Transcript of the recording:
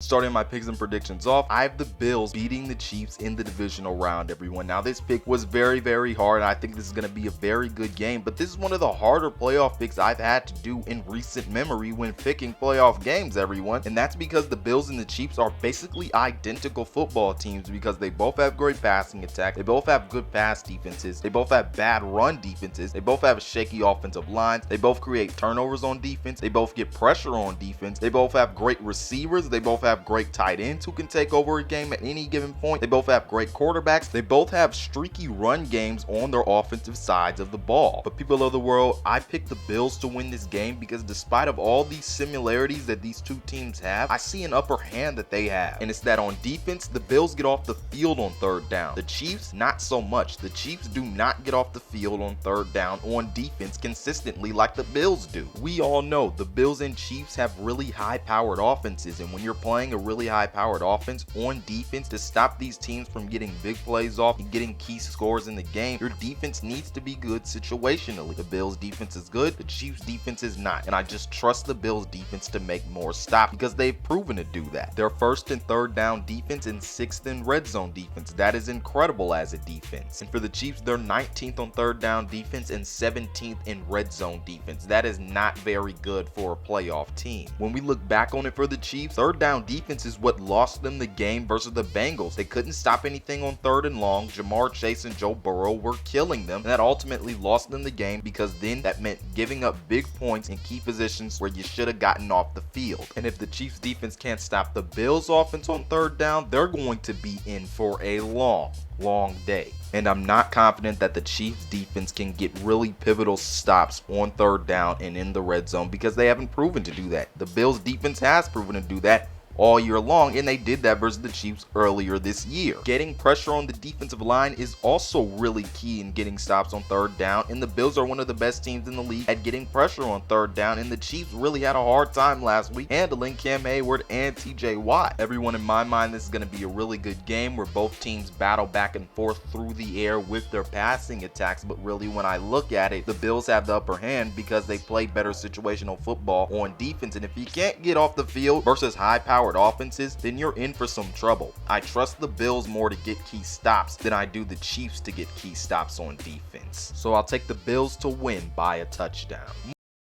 Starting my picks and predictions off, I have the Bills beating the Chiefs in the divisional round, everyone. Now, this pick was very hard, and I think this is going to be a very good game, but this is one of the harder playoff picks I've had to do in recent memory when picking playoff games, everyone. And that's because the Bills and the Chiefs are basically identical football teams because they both have great passing attack, they both have good pass defenses, they both have bad run defenses, they both have shaky offensive lines, they both create turnovers on defense, they both get pressure on defense, they both have great receivers, they both have great tight ends who can take over a game at any given point. They both have great quarterbacks. They both have streaky run games on their offensive sides of the ball. But people of the world, I picked the Bills to win this game because despite of all these similarities that these two teams have, I see an upper hand that they have. And it's that on defense, the Bills get off the field on third down. The Chiefs, not so much. The Chiefs do not get off the field on third down on defense consistently like the Bills do. We all know the Bills and Chiefs have really high-powered offenses, and when you're playing a really high-powered offense on defense to stop these teams from getting big plays off and getting key scores in the game, your defense needs to be good situationally. The Bills defense is good, the Chiefs defense is not, and I just trust the Bills defense to make more stops because they've proven to do that. They're first and third down defense and sixth in red zone defense. That is incredible as a defense. And for the Chiefs, they're 19th on third down defense and 17th in red zone defense. That is not very good for a playoff team. When we look back on it for the Chiefs, third down defense is what lost them the game versus the Bengals. They couldn't stop anything on third and long. Jamar Chase and Joe Burrow were killing them, and that ultimately lost them the game because then that meant giving up big points in key positions where you should have gotten off the field. And if the Chiefs defense can't stop the Bills offense on third down, they're going to be in for a long day. And I'm not confident that the Chiefs defense can get really pivotal stops on third down and in the red zone because they haven't proven to do that. The Bills defense has proven to do that all year long, and they did that versus the Chiefs earlier this year. Getting pressure on the defensive line is also really key in getting stops on third down, and the Bills are one of the best teams in the league at getting pressure on third down, and the Chiefs really had a hard time last week handling Cam Hayward and TJ Watt. Everyone, in my mind, this is going to be a really good game where both teams battle back and forth through the air with their passing attacks, but really when I look at it, the Bills have the upper hand because they play better situational football on defense, and if you can't get off the field versus high-powered offenses, then you're in for some trouble. I trust the Bills more to get key stops than I do the Chiefs to get key stops on defense. So I'll take the Bills to win by a touchdown.